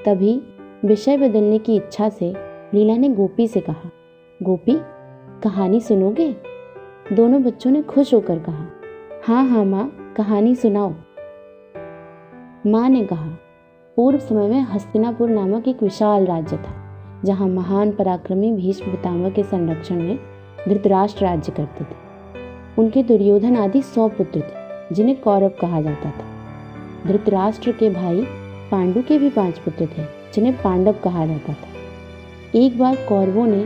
तभी विषय बदलने की इच्छा से लीला ने गोपी से कहा, गोपी, कहानी सुनोगे? दोनों बच्चों ने खुश होकर कहा, हाँ हाँ माँ, कहानी सुनाओ। माँ ने कहा, पूर्व समय में हस्तिनापुर नामक एक विशाल राज्य था, जहाँ महान पराक्रमी भीष्म पितामह के संरक्षण में धृतराष्ट्र राज्य करते थे। उनके दुर्योधन आदि 100 पुत्र थे, जिन्हें कौरव कहा जाता था। धृतराष्ट्र के भाई पांडु के भी 5 पुत्र थे, जिन्हें पांडव कहा जाता था। एक बार कौरवों ने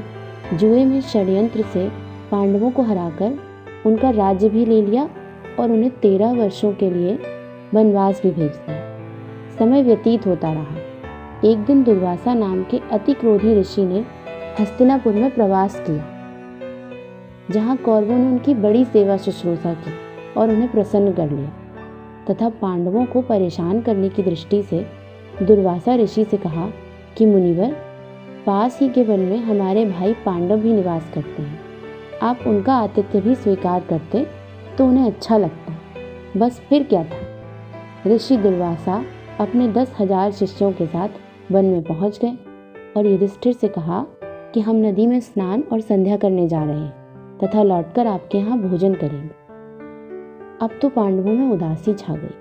जुए में षड्यंत्र से पांडवों को हराकर उनका राज्य भी ले लिया और उन्हें 13 वर्षों के लिए वनवास भी भेज दिया। समय व्यतीत होता रहा। एक दिन दुर्वासा नाम के अति क्रोधी ऋषि ने हस्तिनापुर में प्रवास किया, जहाँ कौरवों ने उनकी बड़ी सेवा शुश्रूषा की और उन्हें प्रसन्न कर लिया तथा पांडवों को परेशान करने की दृष्टि से दुर्वासा ऋषि से कहा कि मुनिवर, पास ही के वन में हमारे भाई पांडव भी निवास करते हैं। आप उनका आतिथ्य भी स्वीकार करते तो उन्हें अच्छा लगता। बस फिर क्या था। ऋषि दुर्वासा अपने 10,000 शिष्यों के साथ वन में पहुंच गए और युधिष्ठिर से कहा कि हम नदी में स्नान और संध्या करने जा रहे हैं तथा लौटकर आपके यहाँ भोजन करेंगे। अब तो पांडवों में उदासी छा गई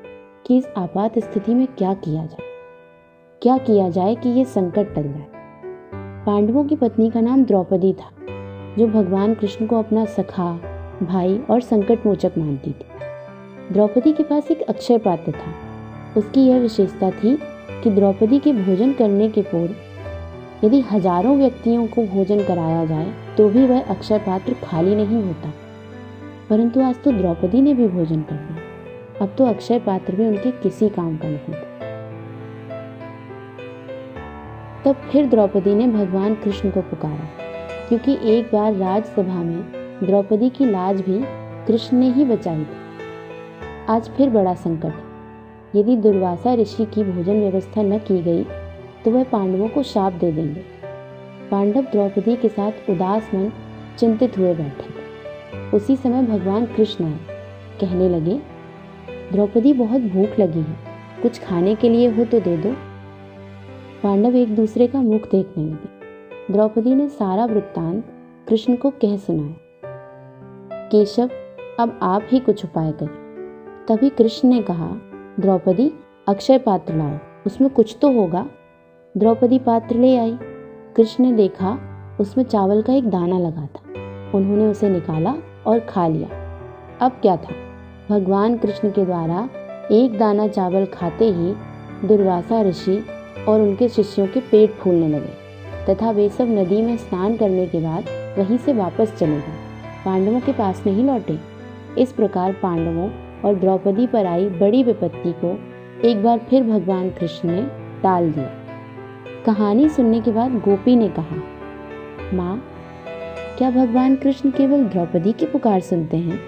कि इस आपात स्थिति में क्या किया जाए कि ये संकट टल जाए। पांडवों की पत्नी का नाम द्रौपदी था, जो भगवान कृष्ण को अपना सखा, भाई और संकट मोचक मानती थी। द्रौपदी के पास एक अक्षय पात्र था। उसकी यह विशेषता थी कि द्रौपदी के भोजन करने के पूर्व यदि हजारों व्यक्तियों को भोजन कराया जाए तो भी वह अक्षय पात्र खाली नहीं होता। परंतु आज तो द्रौपदी ने भी भोजन कर लिया। अब तो अक्षय पात्र भी उनके किसी काम का नहीं था। तब फिर द्रौपदी ने भगवान कृष्ण को पुकारा, क्योंकि एक बार राजसभा में द्रौपदी की लाज भी कृष्ण ने ही बचाई थी। आज फिर बड़ा संकट। यदि दुर्वासा ऋषि की भोजन व्यवस्था न की गई तो वह पांडवों को शाप दे देंगे। पांडव द्रौपदी के साथ उदास मन चिंतित हुए बैठे थे। उसी समय भगवान कृष्ण आए। कहने लगे, द्रौपदी, बहुत भूख लगी है, कुछ खाने के लिए हो तो दे दो। पांडव एक दूसरे का मुख देखने लगे। द्रौपदी ने सारा वृत्तांत कृष्ण को कह सुनाया। केशव, अब आप ही कुछ उपाय करें। तभी कृष्ण ने कहा, द्रौपदी, अक्षय पात्र लाओ, उसमें कुछ तो होगा। द्रौपदी पात्र ले आई। कृष्ण ने देखा उसमें चावल का एक दाना लगा था। उन्होंने उसे निकाला और खा लिया। अब क्या था, भगवान कृष्ण के द्वारा एक दाना चावल खाते ही दुर्वासा ऋषि और उनके शिष्यों के पेट फूलने लगे तथा वे सब नदी में स्नान करने के बाद वहीं से वापस चले गए, पांडवों के पास नहीं लौटे। इस प्रकार पांडवों और द्रौपदी पर आई बड़ी विपत्ति को एक बार फिर भगवान कृष्ण ने टाल दिया। कहानी सुनने के बाद गोपी ने कहा, माँ, क्या भगवान कृष्ण केवल द्रौपदी की पुकार सुनते हैं?